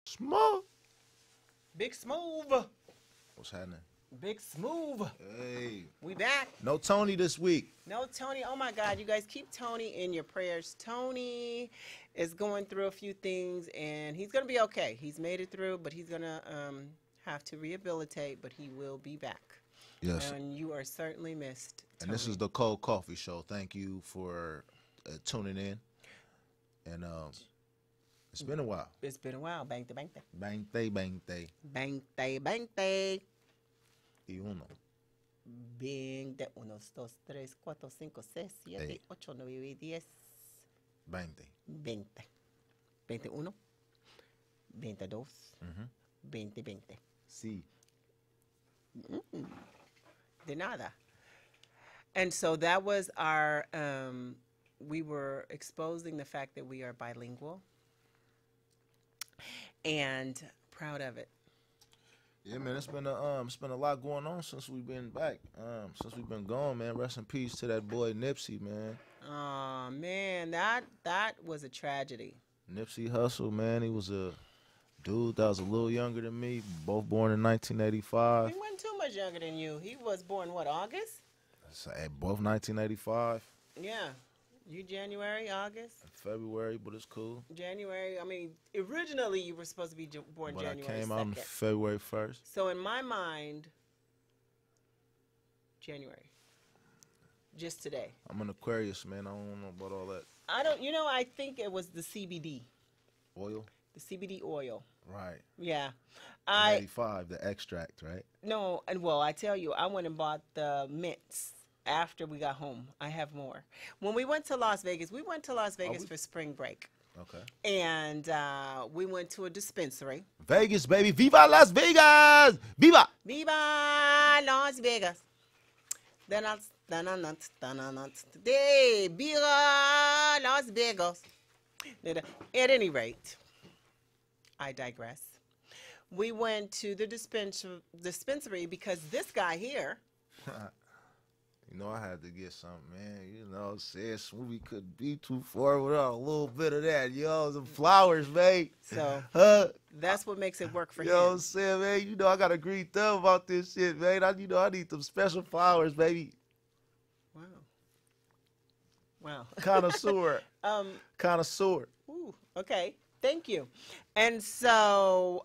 Smooth. Big Smooth. What's happening? Big Smooth. Hey. We back. No Tony this week. No Tony. Oh my God. You guys keep Tony in your prayers. Tony is going through a few things and he's going to be okay. He's made it through, but he's going to have to rehabilitate, but he will be back. Yes. And you are certainly missed, Tony. And this is the Cold Coffee Show. Thank you for tuning in. And it's been a while. It's been a while. Bangte, bangte. Bangte, bangte. Bangte, bangte. Y uno. Bangte. 1, 2, 3, 4, 5, 6, 7, 8, 9, 10. Bangte. 20. 21. 22. 20, 20. Sí. De nada. And so that was our, we were exposing the fact that we are bilingual and proud of it. Yeah, man, it's been a lot going on since we've been back. Since we've been gone, man. Rest in peace to that boy Nipsey, man. Oh man, that was a tragedy. Nipsey Hussle, man. He was a dude that was a little younger than me. Both born in 1985. He wasn't too much younger than you. He was born what, August? Both 1985. Yeah. You January, August? February, but it's cool. January. I mean, originally you were supposed to be born but January 2nd. I came out on February 1st. So in my mind, January. Just today. I'm an Aquarius, man. I don't know about all that. I think it was the CBD. Oil? The CBD oil. Right. Yeah. 85, the extract, right? No, and well, I tell you, I went and bought the mints after we got home. I have more. When we went to Las Vegas, for spring break. Okay. And we went to a dispensary. Vegas, baby. Viva Las Vegas! Viva! Viva Las Vegas. Viva Las Vegas. At any rate, I digress. We went to the dispensary because this guy here. You know, I had to get something, man. You know, said Smoothie couldn't be too far without a little bit of that. Yo, some flowers, man. So that's what makes it work for him. You know what I'm saying, man? You know, I got to greet them about this shit, man. I need some special flowers, baby. Wow. Connoisseur. Connoisseur. Ooh, okay. Thank you. And so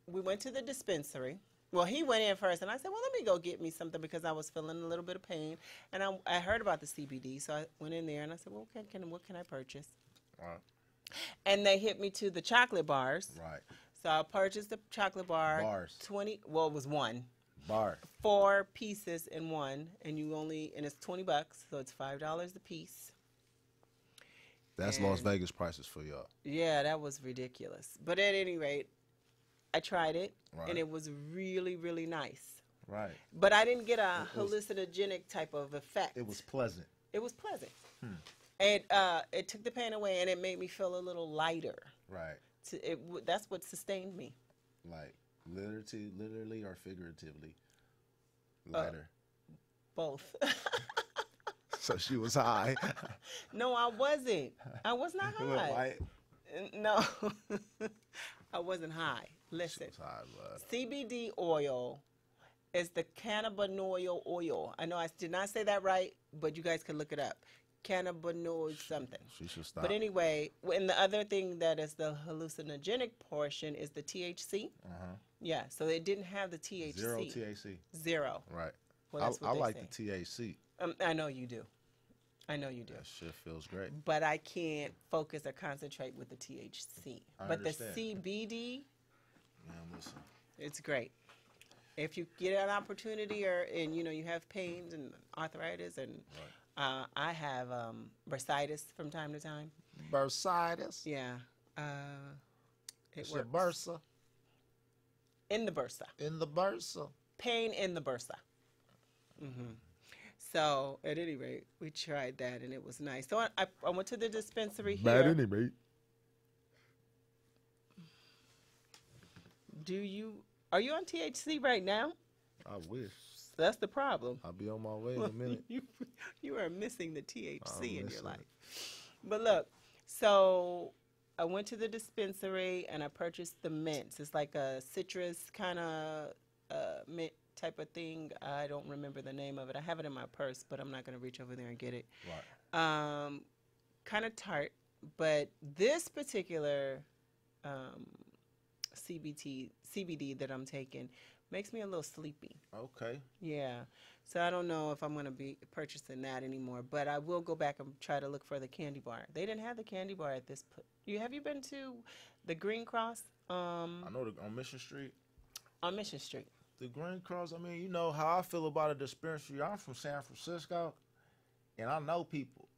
we went to the dispensary. Well, he went in first, and I said, well, let me go get me something because I was feeling a little bit of pain. And I heard about the CBD, so I went in there, and I said, well, what can I purchase? Right. And they hit me to the chocolate bars. Right. So I purchased the chocolate bar. Bars. It was one. Bar. 4 pieces in one, and it's $20, so it's $5 a piece. That's Las Vegas prices for y'all. Yeah, that was ridiculous. But at any rate, I tried it, and it was really, really nice. Right. But I didn't get a hallucinogenic type of effect. It was pleasant. It was pleasant. And it took the pain away, and it made me feel a little lighter. Right. That's what sustained me. Like literally or figuratively? Lighter. Both. So she was high. No, I wasn't. I was not high. No, I wasn't high. Listen, CBD oil is the cannabinoid oil. I know I did not say that right, but you guys can look it up. Cannabinoid something. She should stop. But anyway, and the other thing that is the hallucinogenic portion is the THC. Yeah, so it didn't have the THC. Zero THC. Zero. Right. Well, that's what I they like say. the THC. I know you do. I know you do. That shit feels great. But I can't focus or concentrate with the THC. But understand. the CBD, Man, listen. it's great. If you get an opportunity and you have pains and arthritis and I have bursitis from time to time. Bursitis? Yeah. It works. Bursa? In the bursa. In the bursa. Pain in the bursa. So, at any rate, we tried that, and it was nice. So, I went to the dispensary here. At any rate. Are you on THC right now? I wish. That's the problem. I'll be on my way in a minute. You are missing the THC in your life. But look, so I went to the dispensary and I purchased the mints. It's like a citrus kind of mint type of thing. I don't remember the name of it. I have it in my purse, but I'm not going to reach over there and get it. Right. Kind of tart, but this particular CBD that I'm taking makes me a little sleepy. Okay. Yeah. So I don't know if I'm going to be purchasing that anymore, but I will go back and try to look for the candy bar. They didn't have the candy bar at this have you been to the Green Cross? I know on Mission Street. On Mission Street. The Green Cross, I mean, you know how I feel about a dispensary. I'm from San Francisco, and I know people.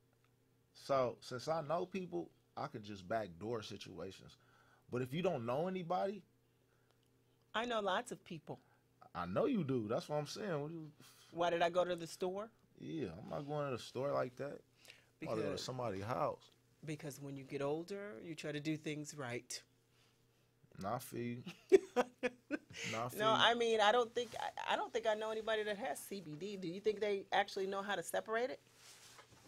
So since I know people, I can just backdoor situations. But if you don't know anybody, I know lots of people. I know you do. That's what I'm saying. Why did I go to the store? Yeah, I'm not going to the store like that. Because, I'll go to somebody's house. Because when you get older, you try to do things right. Nah, I feel you. No, I mean, I don't think I know anybody that has CBD. Do you think they actually know how to separate it?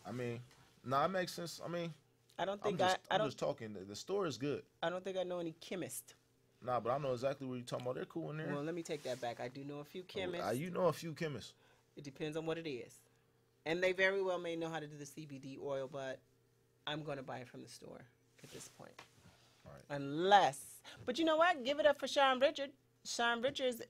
I mean, nah, it makes sense. I mean, I'm just talking. The store is good. I don't think I know any chemists. Nah, but I know exactly what you're talking about. They're cool in there. Well, let me take that back. I do know a few chemists. You know a few chemists. It depends on what it is. And they very well may know how to do the CBD oil, but I'm going to buy it from the store at this point. Right. Unless, but you know what? Give it up for Sean Richards. Sean Richards,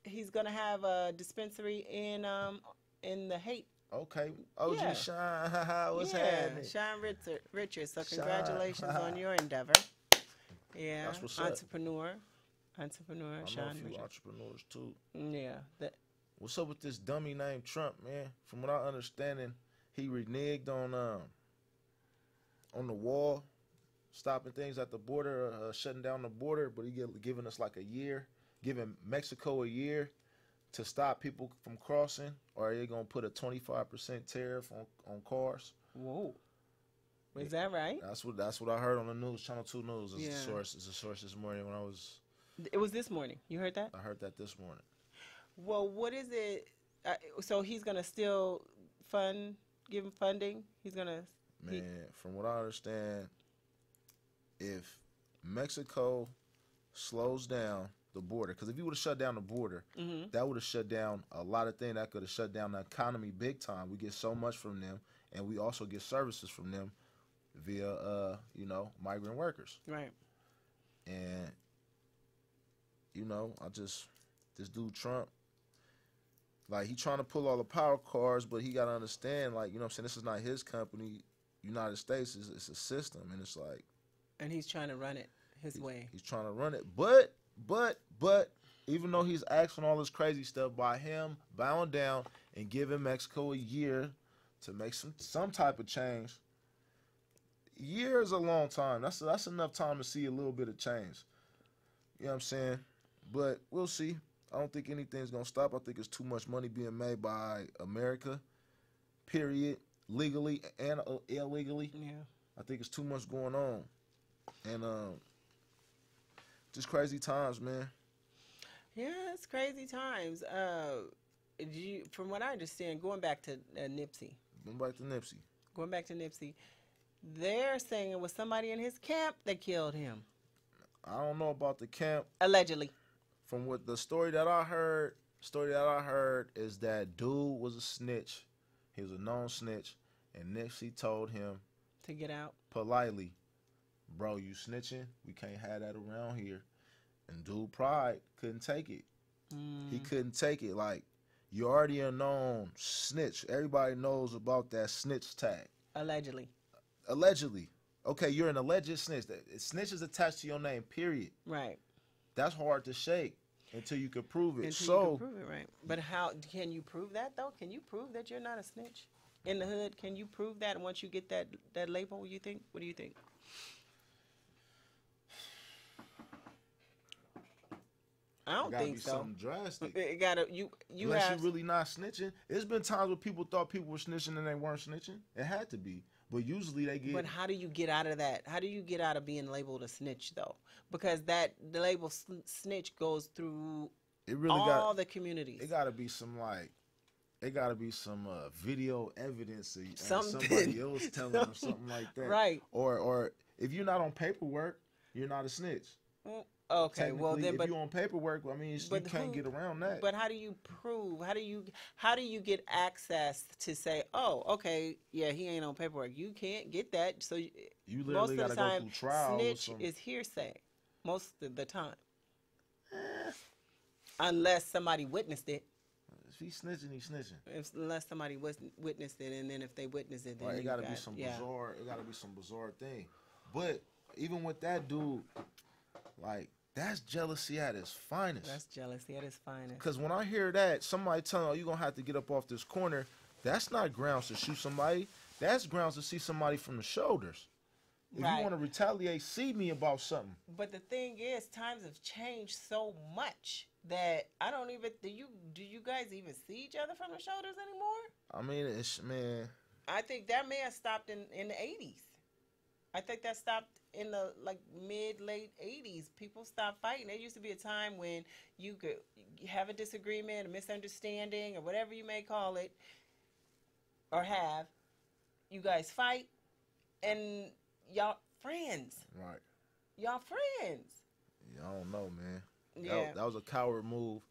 he's going to have a dispensary in the Haight. Okay. OG yeah. Sean, what's happening? Sean Richards. So congratulations on your endeavor. Yeah. That's what's Entrepreneur. I know Sean a few Richards. entrepreneurs too. Yeah. What's up with this dummy named Trump, man? From what I understanding, he reneged on the wall, stopping things at the border, shutting down the border, but he giving us like a year, giving Mexico a year to stop people from crossing, or are they gonna put a 25% tariff on cars? Whoa. Is that right? That's what I heard on the news, Channel 2 News. It's a source this morning when I was. It was this morning. You heard that? I heard that this morning. Well, what is it? So he's gonna still give him funding. He's gonna. Man, from what I understand, if Mexico slows down the border, because if you would have shut down the border, that would have shut down a lot of things. That could have shut down the economy big time. We get so much from them, and we also get services from them via, migrant workers. Right. And, this dude Trump, like, he trying to pull all the power cards, but he got to understand, like, you know what I'm saying, this is not his company. United States it's a system, and it's like. And he's trying to run it his way. He's trying to run it, but even though he's asking all this crazy stuff, by him bowing down and giving Mexico a year to make some type of change, a year is a long time. That's enough time to see a little bit of change. You know what I'm saying? But we'll see. I don't think anything's gonna stop. I think it's too much money being made by America, period. Legally and illegally. Yeah. I think it's too much going on. And just crazy times, man. Yeah, it's crazy times. From what I understand, going back to Nipsey. Going back to Nipsey. They're saying it was somebody in his camp that killed him. I don't know about the camp. Allegedly. From what the story that I heard is that dude was a snitch. He was a known snitch, and Nipsey told him to get out politely, bro, you snitching? We can't have that around here. And dude Pride couldn't take it. He couldn't take it. Like, you already a known snitch. Everybody knows about that snitch tag. Allegedly. Okay, you're an alleged snitch. Snitch is attached to your name, period. Right. That's hard to shake until you can prove it. You can prove it, right. But how can you prove that, though? Can you prove that you're not a snitch in the hood? Can you prove that once you get that label, you think? What do you think? I don't think so. Something drastic. It gotta Unless you're really not snitching. There's been times where people thought people were snitching and they weren't snitching. It had to be. But usually they get. But how do you get out of that? How do you get out of being labeled a snitch, though? Because the label snitch goes through all the communities. It gotta be some video evidence of somebody else telling them something like that. Right. Or if you're not on paperwork, you're not a snitch. Okay, well then, if you're on paperwork, I mean, you can't get around that. But how do you prove? How do you get access to say, oh, okay, yeah, he ain't on paperwork? You can't get that. So you literally got to go through trial. Snitch is hearsay most of the time, unless somebody witnessed it. If he's snitching, he's snitching. Unless somebody witnessed it, and then if they witnessed it, then it got to be some bizarre. It got to be some bizarre thing. But even with that dude, like. That's jealousy at its finest. That's jealousy at its finest. Because when I hear that, somebody telling you, oh, you're going to have to get up off this corner, that's not grounds to shoot somebody. That's grounds to see somebody from the shoulders. If you want to retaliate, see me about something. But the thing is, times have changed so much that I don't even, do you guys even see each other from the shoulders anymore? I mean, man. I think that may have stopped in the 80s. I think that stopped in the late 80s. People stopped fighting. There used to be a time when you could have a disagreement, a misunderstanding, or whatever you may call it, or have. You guys fight, and y'all friends. Right. Y'all friends. Yeah, I don't know, man. Yeah. That was a coward move.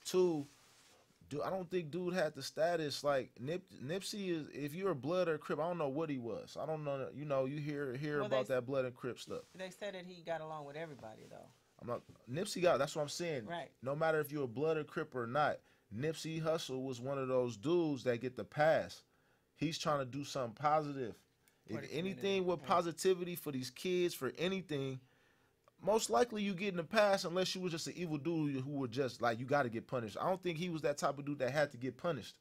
2, I don't think dude had the status like Nipsey is. If you're a Blood or Crip, I don't know what he was. I don't know. You know, you hear about that Blood and Crip stuff. They said that he got along with everybody though. Nipsey got. That's what I'm saying. Right. No matter if you're a Blood or Crip or not, Nipsey Hussle was one of those dudes that get the pass. He's trying to do something positive. If anything with positivity for these kids, for anything. Most likely you get in the past unless you was just an evil dude who would just like you got to get punished. I don't think he was that type of dude that had to get punished.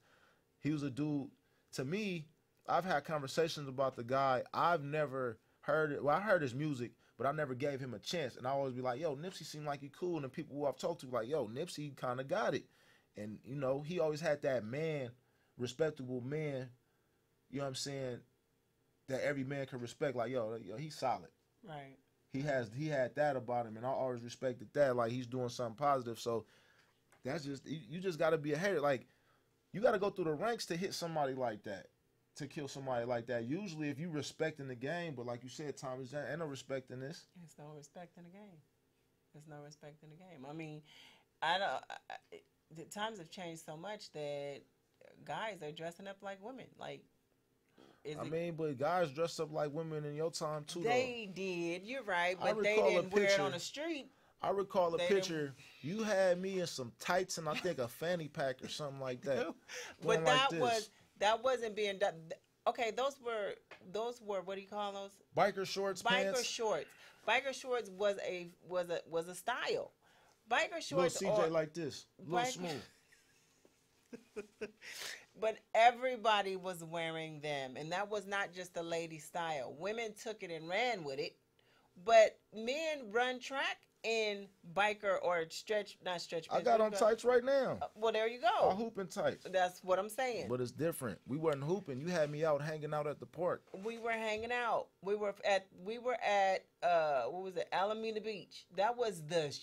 He was a dude. To me, I've had conversations about the guy. I've never heard it. Well, I heard his music, but I never gave him a chance. And I always be like, yo, Nipsey seemed like he cool. And the people who I've talked to like, yo, Nipsey kind of got it. And, you know, he always had that man, respectable man, you know what I'm saying, that every man can respect. Like, yo, he's solid. Right. He had that about him, and I always respected that. Like, he's doing something positive. So that's just, you just got to be a hater. Like, you got to go through the ranks to hit somebody like that, to kill somebody like that. Usually, if you respecting the game, but like you said, Thomas, there ain't no respect in this. There's no respect in the game. There's no respect in the game. I mean, the times have changed so much that guys are dressing up like women. Like, but guys dressed up like women in your time too. They did. You're right, but they didn't wear it on the street. I recall a picture. You had me in some tights and I think a fanny pack or something like that. But that wasn't being done. Okay, those were what do you call those? Biker shorts. Biker shorts. Biker shorts was a style. Biker shorts. Little CJ like this. Little smooth. But everybody was wearing them, and that was not just a lady style. Women took it and ran with it, but men run track in biker or not stretch pants. I got on tights right now. Well, there you go. I hoop in tights. That's what I'm saying. But it's different. We wasn't hooping. You had me out hanging out at the park. We were hanging out. We were at what was it? Alameda Beach. That was the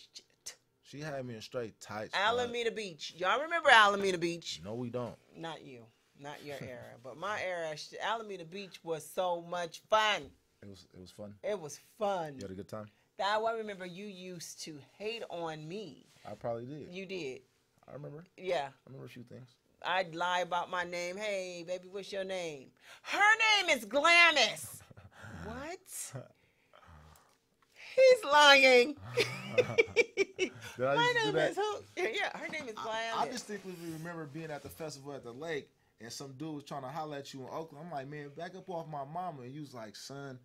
She had me in straight tights. Alameda Beach. Y'all remember Alameda Beach? No, we don't. Not you. Not your era. But my era, Alameda Beach was so much fun. It was fun? It was fun. You had a good time? I remember you used to hate on me. I probably did. You did. I remember. Yeah. I remember a few things. I'd lie about my name. Hey, baby, what's your name? Her name is Glamis. What? He's lying. My name is who? Yeah, her name is Glamis. I distinctly remember being at the festival at the lake, and some dude was trying to holler at you in Oakland. I'm like, man, back up off my mama. And you was like, son,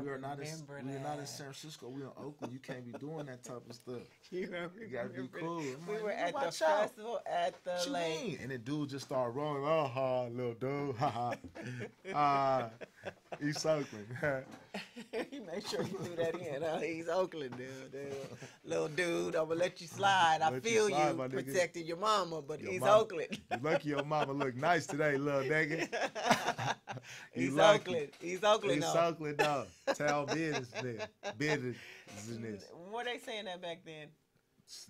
we are not in San Francisco. We're in Oakland. You can't be doing that type of stuff. You gotta be cool. We were at the festival at the lake. Mean? And the dude just started rolling. Oh, ha, little dude. Ha ha. East Oakland. You make sure you do that in. East Oakland, dude. Little dude, I'm gonna let you slide. I feel you protecting your mama, but East Oakland. You lucky your mama look nice today, little nigga. East Oakland. East Oakland, though. Tell business there. Business. What they saying that back then?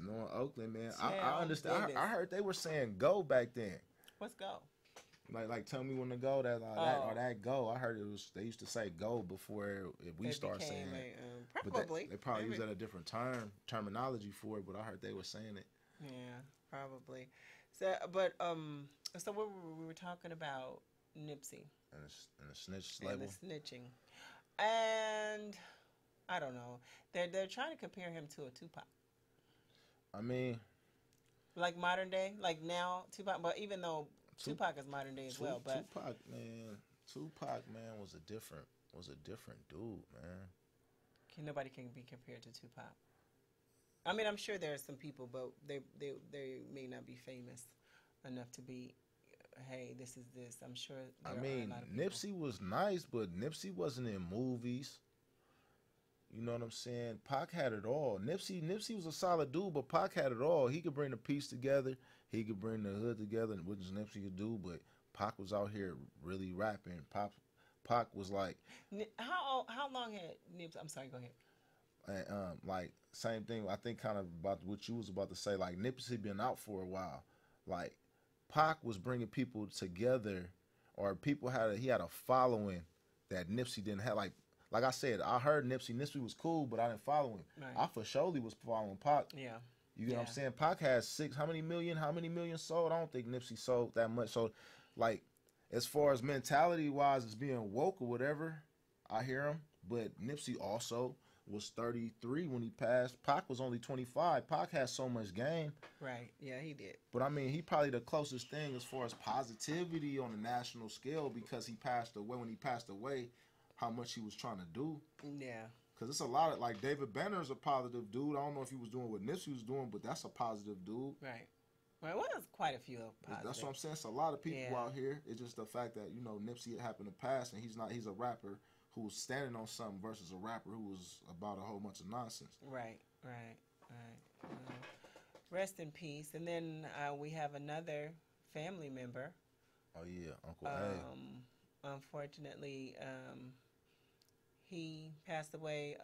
No, Oakland, man. I understand. I heard they were saying go back then. What's go? Like tell me when to go. That or that go. I heard they used to say go before we start saying it. Probably. But they probably use that a different terminology for it. But I heard they were saying it. Yeah, probably. So, but so we were talking about Nipsey and the snitch label. And the snitching, and I don't know. They're trying to compare him to a Tupac. I mean, like modern day, like now Tupac. But even though Tupac is modern day as well, but Tupac was a different dude, man. Nobody can be compared to Tupac. I mean, I'm sure there are some people, but they may not be famous enough to be. Hey, this is this. I'm sure. I mean, Nipsey was nice, but Nipsey wasn't in movies. You know what I'm saying? Pac had it all. Nipsey was a solid dude, but Pac had it all. He could bring the piece together. He could bring the hood together, which Nipsey could do. But Pac was out here really rapping. Pac was like. How long had Nipsey? I'm sorry. Go ahead. And like same thing. I think kind of about what you was about to say. Like Nipsey been out for a while. Like Pac was bringing people together, or he had a following that Nipsey didn't have. Like I said, I heard Nipsey. Nipsey was cool, but I didn't follow him. Right. I for surely was following Pac. Yeah. You know what I'm saying? Pac has how many million sold? I don't think Nipsey sold that much. So, like, as far as mentality wise, as being woke or whatever, I hear him. But Nipsey also was 33 when he passed. Pac was only 25. Pac has so much game. Right. Yeah, he did. But I mean, he probably the closest thing as far as positivity on a national scale because he passed away. When he passed away, how much he was trying to do. Yeah. Because it's a lot of, like, David Banner's a positive dude. I don't know if he was doing what Nipsey was doing, but that's a positive dude. Right. Well, there's quite a few positive. That's what I'm saying. It's a lot of people out here. It's just the fact that, Nipsey happened to pass, and he's a rapper who was standing on something versus a rapper who was about a whole bunch of nonsense. Right. Rest in peace. And then we have another family member. Oh, yeah, Uncle A. Unfortunately, he passed away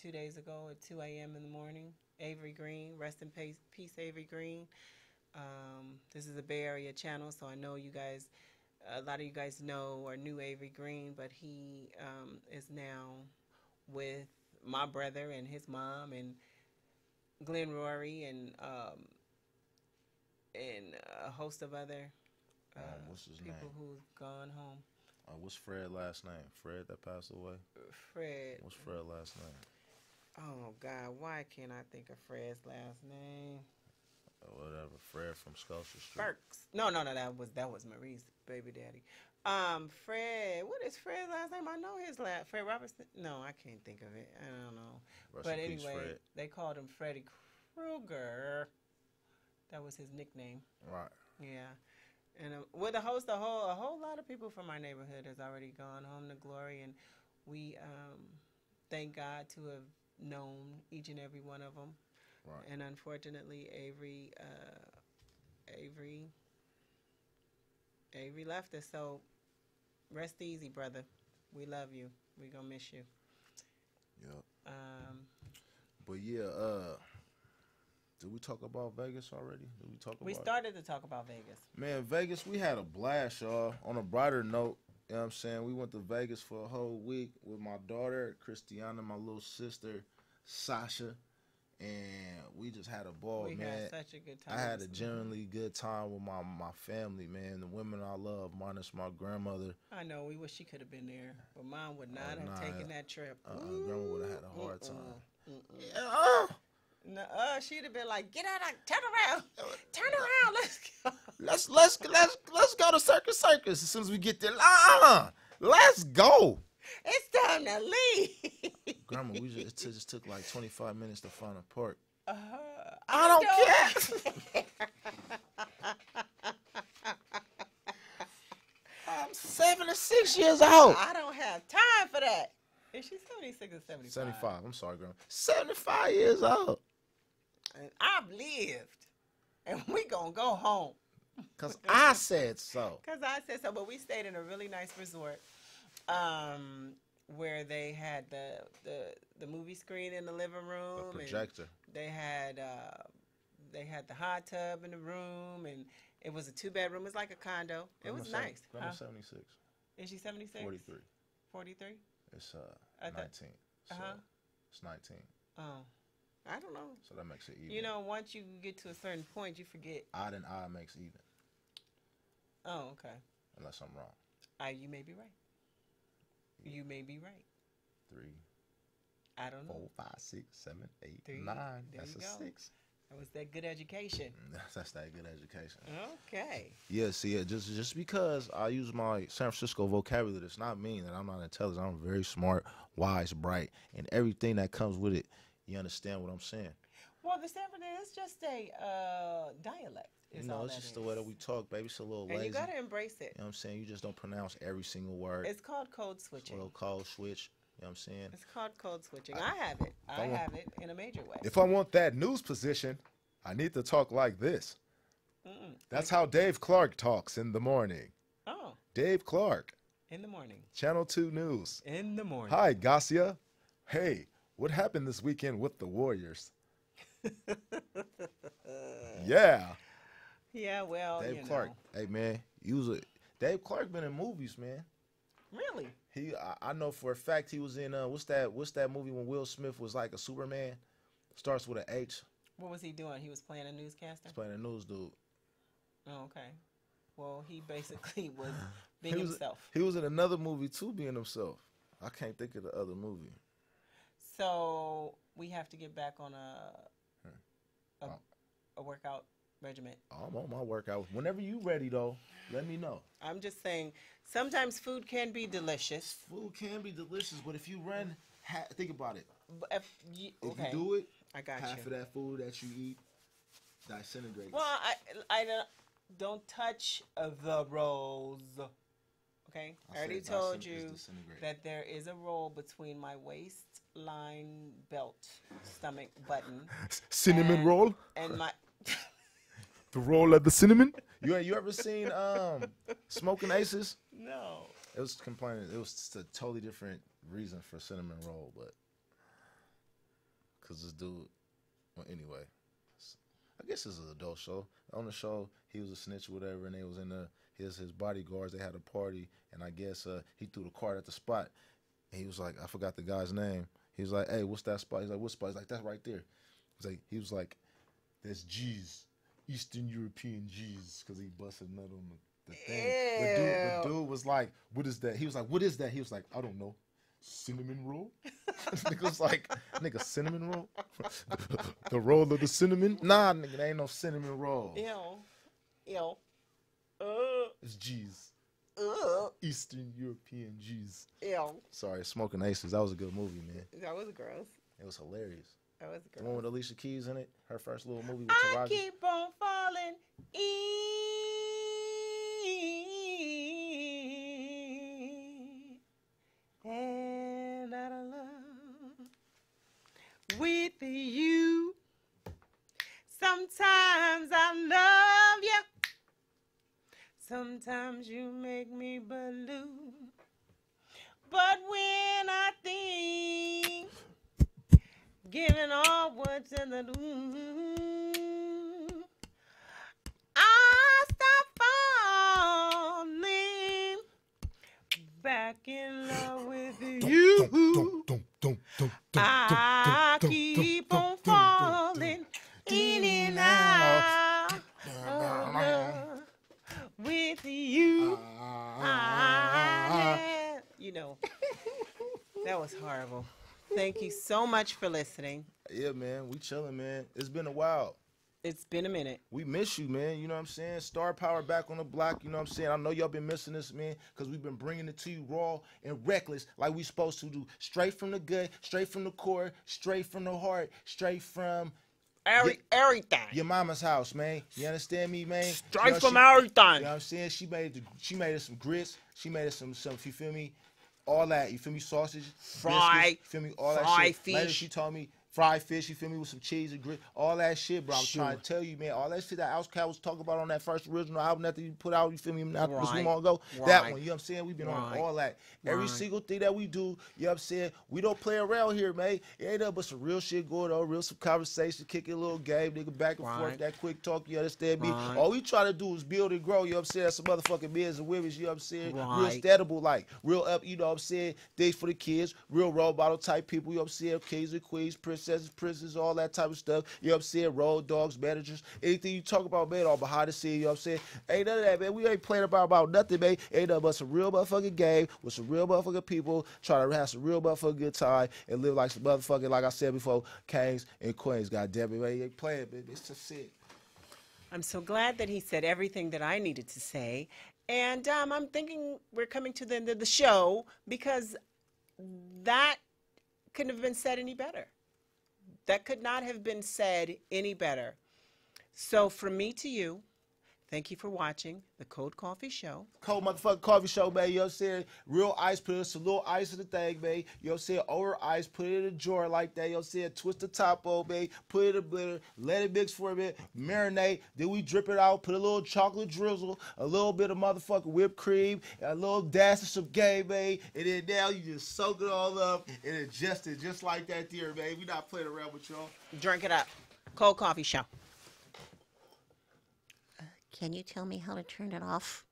2 days ago at 2 a.m. in the morning. Avery Green, rest in peace, Avery Green. This is a Bay Area channel, so I know a lot of you guys know or knew Avery Green, but he is now with my brother and his mom and Glenn Rory and a host of other what's his people name? who've gone home. What's Fred's last name? Fred that passed away? Fred. What's Fred's last name? Oh, God, why can't I think of Fred's last name? Whatever, Fred from Sculpture Street. Burks. No, that was Marie's baby daddy. Fred, what is Fred's last name? I know his last. Fred Robertson? No, I can't think of it. I don't know. But anyway, they called him Freddy Krueger. That was his nickname. Right. Yeah. And with a whole lot of people from our neighborhood has already gone home to glory, and we thank God to have known each and every one of them. Right. And unfortunately, Avery left us. So rest easy, brother. We love you. We gonna miss you. Yep. But yeah, did we talk about Vegas already? We started to talk about Vegas. Man, Vegas, we had a blast, y'all. On a brighter note, you know what I'm saying? We went to Vegas for a whole week with my daughter, Christiana, my little sister, Sasha, and we just had a ball, man. We had such a good time. I had a genuinely good time with my family, man. The women I love, minus my grandmother. I know, we wish she could have been there, but Mom would not have taken that trip. Grandma would have had a hard time. No, she'd have been like, "Get out! Turn around! Let's go! Let's go to Circus As soon as we get there, let's go. It's time to leave." Grandma, it just took like 25 minutes to find a park. I don't care. I'm 76 years old. I don't have time for that. Is she 76 or 75? 75. I'm sorry, Grandma. 75 years old. And I've lived. And we gonna go home. Because I said so. But we stayed in a really nice resort where they had the movie screen in the living room. The projector. And they had the hot tub in the room, and It was a 2-bedroom. It was like a condo. It was nice. Grandma 76. Is she 76? 43. 43? It's 19. So it's 19. Oh. I don't know. So that makes it even. You know, once you get to a certain point, you forget. Odd and odd makes even. Oh, okay. Unless I'm wrong. You may be right. Yeah. You may be right. 3. I don't know. 4, 5, 6, 7, 8, 3. 9. There That's a 6. That was that good education. That's that good education. Okay. Yeah, see, just because I use my San Francisco vocabulary does not mean that I'm not intelligent. I'm very smart, wise, bright, and everything that comes with it. You understand what I'm saying? Well, the San Francisco is just a dialect. You know, it's just the way that we talk, baby. It's a little lazy. And you got to embrace it. You know what I'm saying? You just don't pronounce every single word. It's called code switching. It's a little code switch. You know what I'm saying? It's called code switching. I have it. I have it in a major way. If I want that news position, I need to talk like this. That's how Dave Clark talks in the morning. Oh. Dave Clark. In the morning. Channel 2 News. In the morning. Hi, Garcia. Hey, what happened this weekend with the Warriors? Yeah. Yeah, well, Dave Clark. Hey, man. Dave Clark been in movies, man. Really? I know for a fact he was in what's that movie when Will Smith was like a Superman? Starts with an H. What was he doing? He was playing a newscaster? He's playing a news dude. Oh, okay. Well, he basically was being himself. He was in another movie too, being himself. I can't think of the other movie. So we have to get back on a workout regimen. I'm on my workout. Whenever you ready, though, let me know. I'm just saying, sometimes food can be delicious. Food can be delicious, but if you run, think about it. If you do it, I got half of that food that you eat disintegrates. Well, I don't touch the rolls. Okay? I already told you that there is a roll between my waistline belt stomach button. Cinnamon roll? And my... The roll of the cinnamon? You ever seen Smoking Aces? No. It was complaining. It was just a totally different reason for cinnamon roll, but because this dude. Well, anyway, I guess this is an adult show. On the show, he was a snitch or whatever, and they was in his bodyguards. They had a party, and I guess he threw the card at the spot. And he was like, I forgot the guy's name. He was like, hey, what's that spot? He's like, what spot? He's like, that's right there. He was like, that's G's. Eastern European G's, because he busted nut on the thing. The dude was like, what is that? He was like, what is that? He was like, I don't know. Cinnamon roll? Nigga was like, nigga, cinnamon roll? The roll of the cinnamon? Nah, nigga, there ain't no cinnamon roll. Ew. It's G's. Eastern European G's. Ew. Sorry, Smoking Aces. That was a good movie, man. That was gross. It was hilarious. That was gross. The one with Alicia Keys in it. Her first little movie with Taraji. I keep on falling and out of love with you. Sometimes I love you. Sometimes you make me blue. But when I think giving all what's in the room, I stop falling back in love with you. I keep on falling in and out of love with you. You know, that was horrible. Thank you so much for listening. Yeah, man. We chilling, man. It's been a while. It's been a minute. We miss you, man. You know what I'm saying? Star Power back on the block. You know what I'm saying? I know y'all been missing this, man, because we've been bringing it to you raw and reckless like we supposed to do. Straight from the gut, straight from the core, straight from the heart, straight from everything. Your mama's house, man. You understand me, man? Straight from everything. You know what I'm saying? She made us some grits. She made us some you feel me? All that, you feel me? Sausage, fry, biscuits, you feel me? All fry that shit. fish. Later she told me, fried fish, you feel me, with some cheese and grit, all that shit, bro. I was trying to tell you, man, all that shit that Outkast was talking about on that first original album that you put out, you feel me, not this long ago, that one, you know what I'm saying? We've been on all that. Every single thing that we do, you know what I'm saying? We don't play around here, man. It ain't nothing but some real shit going on, some conversation, kicking a little game, nigga, back and forth, that quick talk, you understand me? All we try to do is build and grow, you know what I'm saying? Some motherfucking men and women, you know what I'm saying? Real steadable, like, real up, you know what I'm saying? Things for the kids, real role model type people, you know what I'm saying? Kings and queens, princesses, princes, all that type of stuff, you know what I'm saying? Road dogs, managers, anything you talk about, man, all behind the scenes, you know what I'm saying? Ain't none of that, man. We ain't playing about nothing, man. Ain't nothing but some real motherfucking game with some real motherfucking people trying to have some real motherfucking good time and live like some motherfucking, like I said before, kings and queens. God damn it, man. You ain't playing, man. It's just it. I'm so glad that he said everything that I needed to say. And I'm thinking we're coming to the end of the show because that couldn't have been said any better. That could not have been said any better. So from me to you, thank you for watching the Cold Coffee Show. Cold motherfucking coffee show, man. You know what I'm saying? Real ice, put some little ice in the thing, man. You know what I'm saying? Over ice, put it in a jar like that. You know what I'm saying? Twist the top on, man. Put it in a blender. Let it mix for a minute. Marinate. Then we drip it out. Put a little chocolate drizzle. A little bit of motherfucking whipped cream. A little dash of some game, man. And then now you just soak it all up and ingest it just like that there, man. We not playing around with y'all. Drink it up. Cold Coffee Show. Can you tell me how to turn it off?